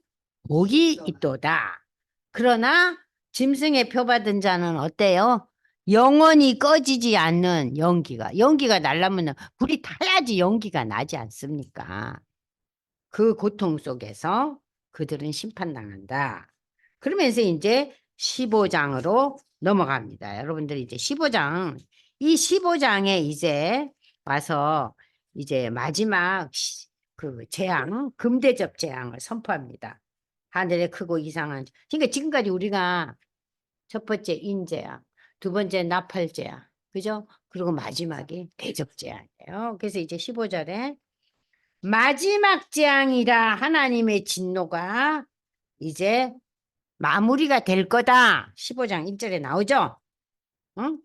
복이 있도다. 그러나 짐승의 표 받은 자는 어때요? 영원히 꺼지지 않는 연기가 날라면 불이 타야지 연기가 나지 않습니까? 그 고통 속에서 그들은 심판당한다. 그러면서 이제 15장으로 넘어갑니다. 여러분들 이제 15장, 이 15장에 이제 와서 이제 마지막 그 재앙, 금대접 재앙을 선포합니다. 하늘에 크고 이상한. 그러니까 지금까지 우리가 첫 번째 인재야, 두 번째 나팔재야, 그죠? 그리고 마지막이 대접재앙이에요. 그래서 이제 15절에 마지막 재앙이라 하나님의 진노가 이제 마무리가 될 거다. 15장 1절에 나오죠? 응?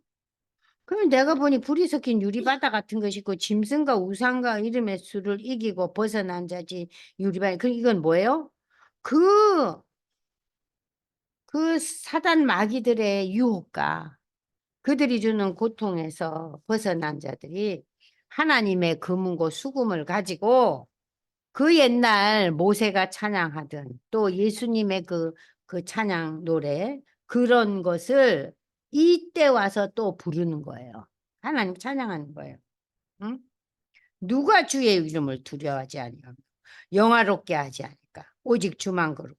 그러면 내가 보니 불이 섞인 유리바다 같은 것이 있고 짐승과 우상과 이름의 수를 이기고 벗어난 자지 유리바다. 그 이건 뭐예요? 그, 그 사단 마귀들의 유혹과 그들이 주는 고통에서 벗어난 자들이 하나님의 금은고 수금을 가지고 그 옛날 모세가 찬양하던 또 예수님의 그 찬양 노래 그런 것을 이때 와서 또 부르는 거예요. 하나님 찬양하는 거예요. 응? 누가 주의 이름을 두려워하지 아니하며 영화롭게 하지 않을까? 오직 주만 거룩.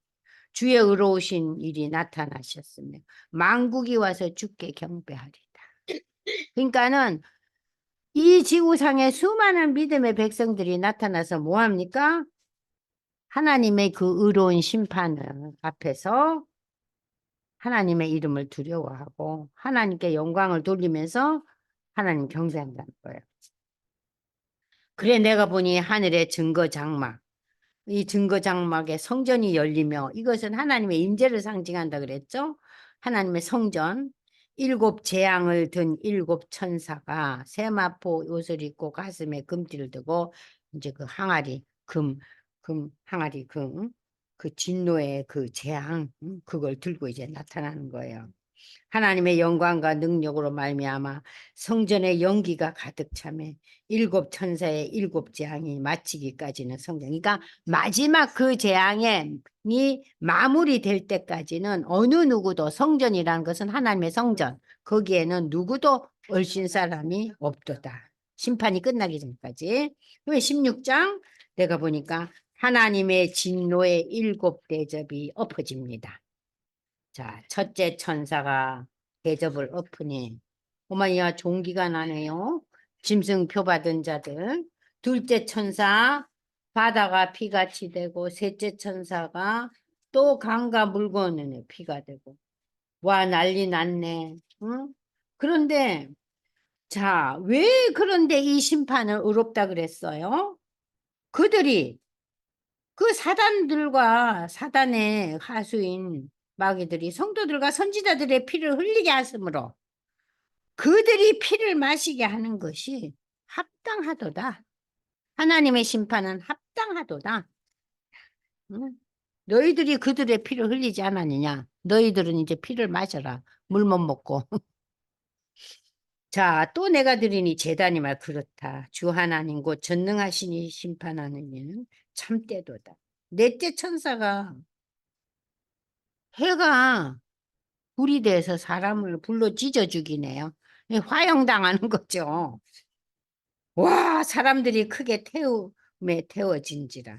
주의 의로우신 일이 나타나셨으며 만국이 와서 주께 경배하리다. 그러니까는 이 지구상에 수많은 믿음의 백성들이 나타나서 뭐 합니까? 하나님의 그 의로운 심판을 앞에서 하나님의 이름을 두려워하고 하나님께 영광을 돌리면서 하나님 경배한다는 거예요. 그래 내가 보니 하늘의 증거 장막, 이 증거 장막에 성전이 열리며 이것은 하나님의 임재를 상징한다 그랬죠. 하나님의 성전, 일곱 재앙을 든 일곱 천사가 세마포 옷을 입고 가슴에 금띠를 두고 이제 그 항아리 항아리 그 진노의 그 재앙 그걸 들고 이제 나타나는 거예요. 하나님의 영광과 능력으로 말미암아 성전의 연기가 가득 차매 일곱 천사의 일곱 재앙이 마치기까지는 성전. 그러니까 마지막 그 재앙이 마무리될 때까지는 어느 누구도 성전이라는 것은 하나님의 성전. 거기에는 누구도 얼씬 사람이 없도다. 심판이 끝나기 전까지. 왜 16장 내가 보니까 하나님의 진노의 일곱 대접이 엎어집니다. 자, 첫째 천사가 대접을 엎으니 어머니야 종기가 나네요. 짐승 표 받은 자들. 둘째 천사 바다가 피같이 되고 셋째 천사가 또 강과 물건에 피가 되고 와 난리 났네. 응? 그런데 자, 왜 그런데 이 심판을 의롭다 그랬어요? 그들이 그 사단들과 사단의 하수인 마귀들이 성도들과 선지자들의 피를 흘리게 하므로 그들이 피를 마시게 하는 것이 합당하도다. 하나님의 심판은 합당하도다. 응? 너희들이 그들의 피를 흘리지 않았느냐? 너희들은 이제 피를 마셔라. 물 못 먹고. 자, 또 내가 드리니 제단이 말 그렇다. 주 하나님 곧 전능하시니 심판하는 이는 참되도다. 넷째 천사가 해가 불이 돼서 사람을 불로 찢어 죽이네요. 화형당하는 거죠. 와, 사람들이 크게 태움에 태워진지라.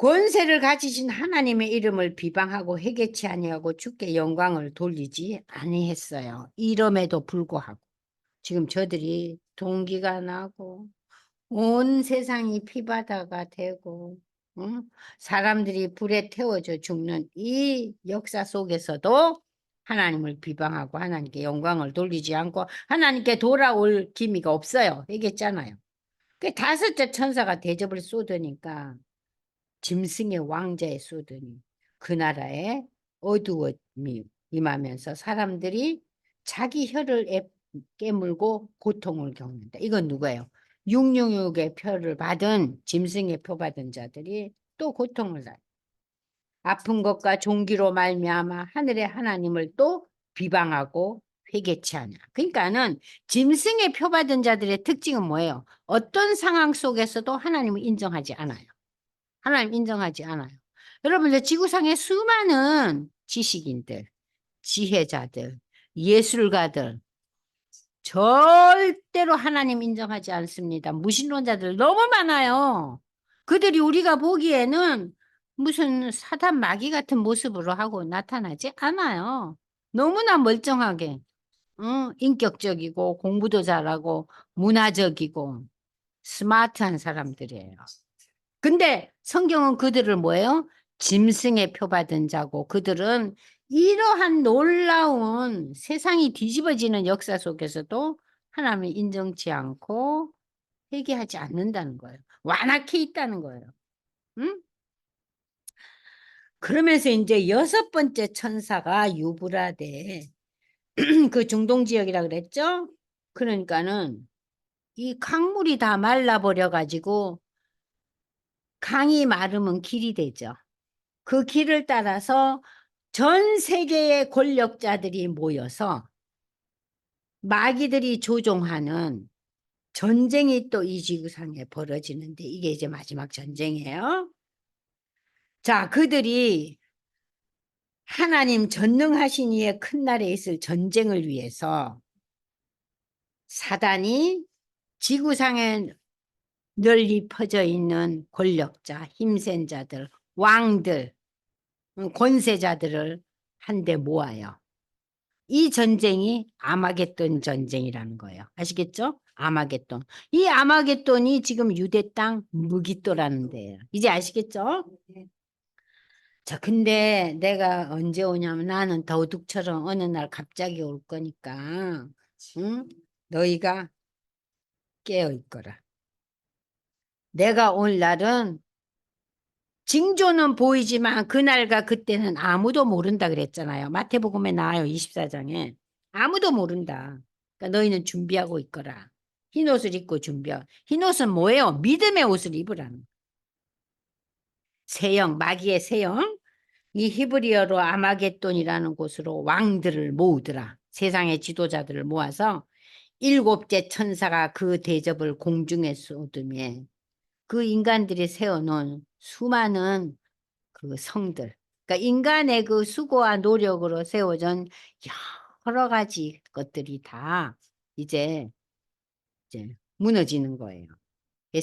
권세를 가지신 하나님의 이름을 비방하고 회개치 아니하고 주께 영광을 돌리지 아니했어요. 이름에도 불구하고 지금 저들이 동기가 나고 온 세상이 피바다가 되고 응? 사람들이 불에 태워져 죽는 이 역사 속에서도 하나님을 비방하고 하나님께 영광을 돌리지 않고 하나님께 돌아올 기미가 없어요. 얘기했잖아요. 그 다섯째 천사가 대접을 쏟으니까 짐승의 왕자에 쏟으니 그 나라에 어두움이 임하면서 사람들이 자기 혀를 깨물고 고통을 겪는다. 이건 누구예요? 666의 표를 받은 짐승의 표 받은 자들이 또 고통을 다. 아픈 것과 종기로 말미암아 하늘의 하나님을 또 비방하고 회개치 않아. 그러니까는 짐승의 표 받은 자들의 특징은 뭐예요? 어떤 상황 속에서도 하나님을 인정하지 않아요. 하나님 인정하지 않아요. 여러분들 지구상에 수많은 지식인들, 지혜자들, 예술가들 절대로 하나님 인정하지 않습니다. 무신론자들 너무 많아요. 그들이 우리가 보기에는 무슨 사단 마귀 같은 모습으로 하고 나타나지 않아요. 너무나 멀쩡하게 인격적이고 공부도 잘하고 문화적이고 스마트한 사람들이에요. 근데 성경은 그들을 뭐예요? 짐승의 표 받은 자고 그들은 이러한 놀라운 세상이 뒤집어지는 역사 속에서도 하나님을 인정치 않고 회개하지 않는다는 거예요. 완악해 있다는 거예요. 응? 그러면서 이제 여섯 번째 천사가 유브라데 그 중동 지역이라 그랬죠? 그러니까는 이 강물이 다 말라버려 가지고 강이 마르면 길이 되죠. 그 길을 따라서 전 세계의 권력자들이 모여서 마귀들이 조종하는 전쟁이 또 이 지구상에 벌어지는데 이게 이제 마지막 전쟁이에요. 자, 그들이 하나님 전능하신 이의 큰 날에 있을 전쟁을 위해서 사단이 지구상에 널리 퍼져 있는 권력자, 힘센 자들, 왕들, 권세자들을 한데 모아요. 이 전쟁이 아마겟돈 전쟁이라는 거예요. 아시겠죠? 아마겟돈. 이 아마겟돈이 지금 유대 땅 무기또라는 데예요. 이제 아시겠죠? 자, 근데 내가 언제 오냐면 나는 도둑처럼 어느 날 갑자기 올 거니까, 응? 너희가 깨어 있거라. 내가 올 날은 징조는 보이지만 그날과 그때는 아무도 모른다 그랬잖아요. 마태복음에 나와요. 24장에. 아무도 모른다. 그러니까 너희는 준비하고 있거라. 흰 옷을 입고 준비하고. 흰 옷은 뭐예요? 믿음의 옷을 입으라는. 세영, 마귀의 세영. 이 히브리어로 아마겟돈이라는 곳으로 왕들을 모으더라. 세상의 지도자들을 모아서 일곱째 천사가 그 대접을 공중에 쏟으며 그 인간들이 세워놓은 수많은 그 성들. 그러니까 인간의 그 수고와 노력으로 세워진 여러 가지 것들이 다 이제 무너지는 거예요.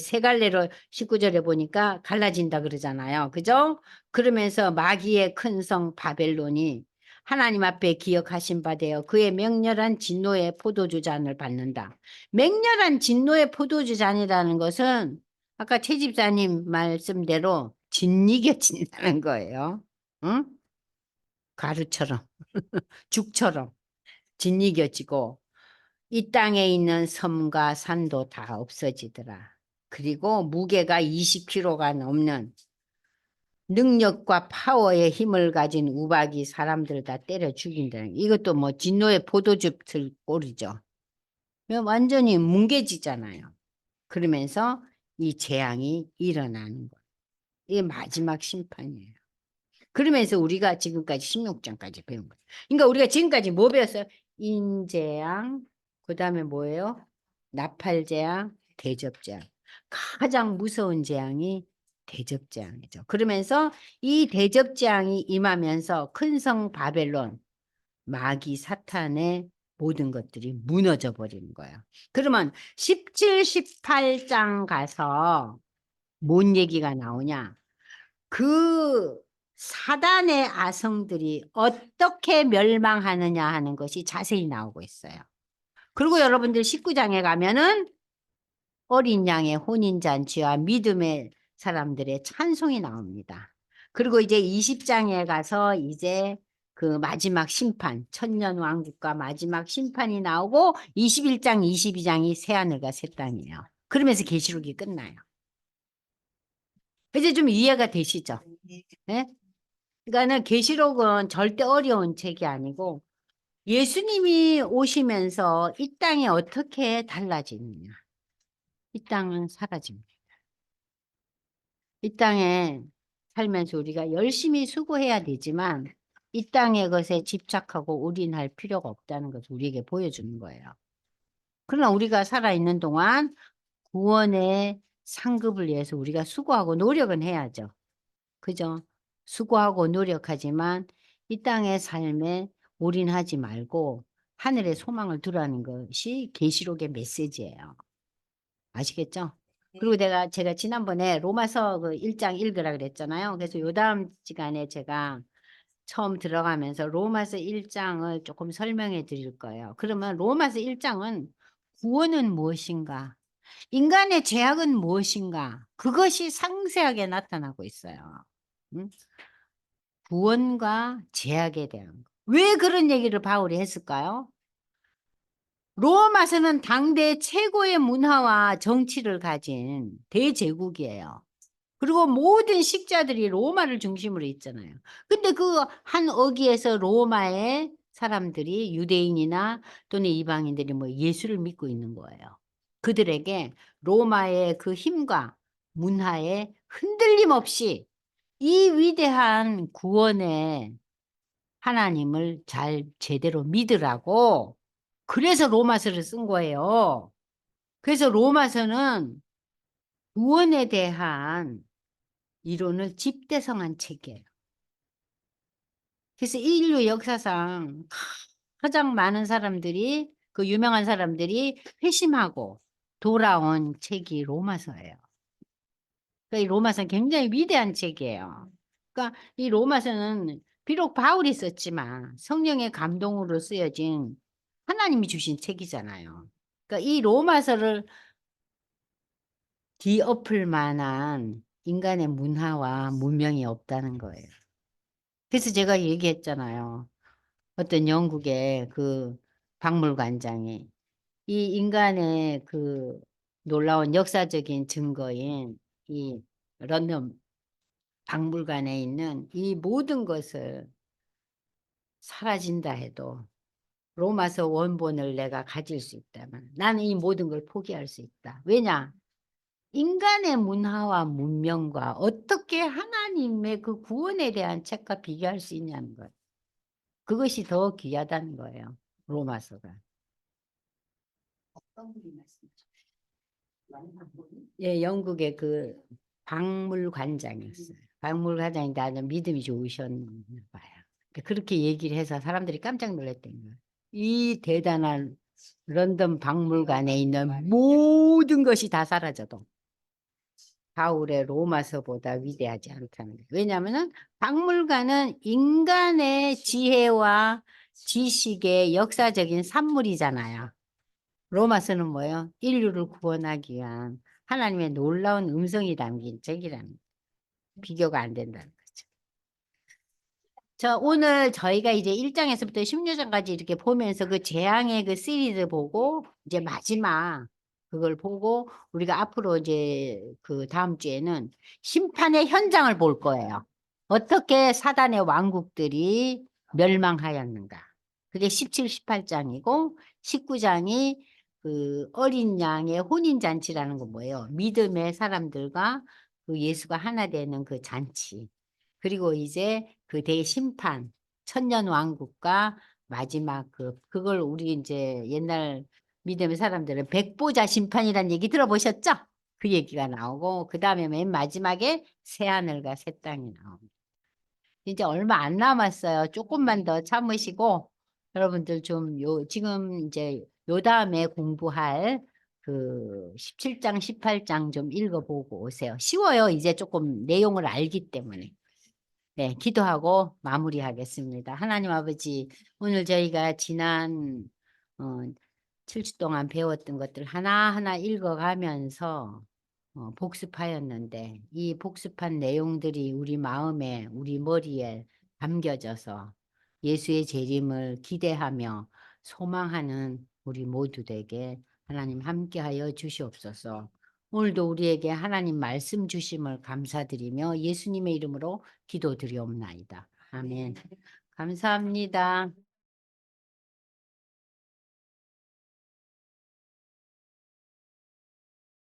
세 갈래로 19절에 보니까 갈라진다 그러잖아요. 그죠? 그러면서 마귀의 큰 성 바벨론이 하나님 앞에 기억하신 바 되어 그의 맹렬한 진노의 포도주 잔을 받는다. 맹렬한 진노의 포도주 잔이라는 것은 아까 최 집사님 말씀대로 진이겨진다는 거예요. 응? 가루처럼, 죽처럼 진이겨지고 이 땅에 있는 섬과 산도 다 없어지더라. 그리고 무게가 20kg가 넘는 능력과 파워의 힘을 가진 우박이 사람들을 다 때려 죽인다. 이것도 뭐 진노의 포도즙을 꼴이죠. 완전히 뭉개지잖아요. 그러면서 이 재앙이 일어나는 거예요. 이게 마지막 심판이에요. 그러면서 우리가 지금까지 16장까지 배운 거예요. 그러니까 우리가 지금까지 뭐 배웠어요? 인재앙, 그 다음에 뭐예요? 나팔재앙, 대접재앙. 가장 무서운 재앙이 대접재앙이죠. 그러면서 이 대접재앙이 임하면서 큰 성 바벨론, 마귀 사탄의 모든 것들이 무너져 버리는 거예요. 그러면 17, 18장 가서 뭔 얘기가 나오냐? 그 사단의 아성들이 어떻게 멸망하느냐 하는 것이 자세히 나오고 있어요. 그리고 여러분들 19장에 가면은 어린 양의 혼인잔치와 믿음의 사람들의 찬송이 나옵니다. 그리고 이제 20장에 가서 이제 그 마지막 심판, 천년왕국과 마지막 심판이 나오고 21장, 22장이 새하늘과 새 땅이에요. 그러면서 계시록이 끝나요. 이제 좀 이해가 되시죠? 네? 그러니까는 계시록은 절대 어려운 책이 아니고 예수님이 오시면서 이 땅이 어떻게 달라지느냐. 이 땅은 사라집니다. 이 땅에 살면서 우리가 열심히 수고해야 되지만 이 땅의 것에 집착하고 올인할 필요가 없다는 것을 우리에게 보여주는 거예요. 그러나 우리가 살아있는 동안 구원의 상급을 위해서 우리가 수고하고 노력은 해야죠. 그죠? 수고하고 노력하지만 이 땅의 삶에 올인하지 말고 하늘의 소망을 두라는 것이 계시록의 메시지예요. 아시겠죠? 그리고 제가 지난번에 로마서 그 1장 읽으라 그랬잖아요. 그래서 요 다음 시간에 제가 처음 들어가면서 로마서 1장을 조금 설명해 드릴 거예요. 그러면 로마서 1장은 구원은 무엇인가? 인간의 죄악은 무엇인가? 그것이 상세하게 나타나고 있어요. 응? 구원과 죄악에 대한 거. 왜 그런 얘기를 바울이 했을까요? 로마서는 당대 최고의 문화와 정치를 가진 대제국이에요. 그리고 모든 식자들이 로마를 중심으로 있잖아요. 근데 그 한 어기에서 로마의 사람들이 유대인이나 또는 이방인들이 뭐 예수를 믿고 있는 거예요. 그들에게 로마의 그 힘과 문화에 흔들림 없이 이 위대한 구원의 하나님을 잘 제대로 믿으라고 그래서 로마서를 쓴 거예요. 그래서 로마서는 구원에 대한 이론을 집대성한 책이에요. 그래서 인류 역사상 가장 많은 사람들이 그 유명한 사람들이 회심하고 돌아온 책이 로마서예요. 그러니까 이 로마서는 굉장히 위대한 책이에요. 그러니까 이 로마서는 비록 바울이 썼지만 성령의 감동으로 쓰여진 하나님이 주신 책이잖아요. 그러니까 이 로마서를 뒤엎을 만한 인간의 문화와 문명이 없다는 거예요. 그래서 제가 얘기했잖아요. 어떤 영국의 그 박물관장이 이 인간의 그 놀라운 역사적인 증거인 이 런던 박물관에 있는 이 모든 것을 사라진다 해도 로마서 원본을 내가 가질 수 있다면 나는 이 모든 걸 포기할 수 있다. 왜냐? 인간의 문화와 문명과 어떻게 하나님의 그 구원에 대한 책과 비교할 수 있냐는 거예요. 그것이 더 귀하다는 거예요. 로마서가. 어떤 분이 말씀하셨어요? 예, 영국의 그 박물관장이었어요. 박물관장인데 아주 믿음이 좋으셨나 봐요. 그렇게 얘기를 해서 사람들이 깜짝 놀랐던 거예요. 이 대단한 런던 박물관에 있는 모든 것이 다 사라져도 바울의 로마서보다 위대하지 않다는 거예요. 왜냐하면 박물관은 인간의 지혜와 지식의 역사적인 산물이잖아요. 로마서는 뭐예요? 인류를 구원하기 위한 하나님의 놀라운 음성이 담긴 책이라는 거예요. 비교가 안 된다는 거죠. 저 오늘 저희가 이제 1장에서부터 16장까지 이렇게 보면서 그 재앙의 그 시리즈 보고 이제 마지막 그걸 보고 우리가 앞으로 이제 그 다음 주에는 심판의 현장을 볼 거예요. 어떻게 사단의 왕국들이 멸망하였는가. 그게 17, 18장이고 19장이 그 어린 양의 혼인잔치라는 건 뭐예요? 믿음의 사람들과 그 예수가 하나 되는 그 잔치. 그리고 이제 그 대심판, 천년왕국과 마지막 그걸 우리 이제 옛날 믿음의 사람들은 백보자 심판이란 얘기 들어보셨죠? 그 얘기가 나오고 그 다음에 맨 마지막에 새하늘과 새 땅이 나옵니다. 이제 얼마 안 남았어요. 조금만 더 참으시고 여러분들 좀 지금 이제 요 다음에 공부할 그 17장, 18장 좀 읽어보고 오세요. 쉬워요. 이제 조금 내용을 알기 때문에. 네, 기도하고 마무리하겠습니다. 하나님 아버지, 오늘 저희가 지난 7주 동안 배웠던 것들 하나하나 읽어가면서 복습하였는데 이 복습한 내용들이 우리 마음에, 우리 머리에 담겨져서 예수의 재림을 기대하며 소망하는 우리 모두에게 하나님 함께하여 주시옵소서. 오늘도 우리에게 하나님 말씀 주심을 감사드리며 예수님의 이름으로 기도드리옵나이다. 아멘. 감사합니다.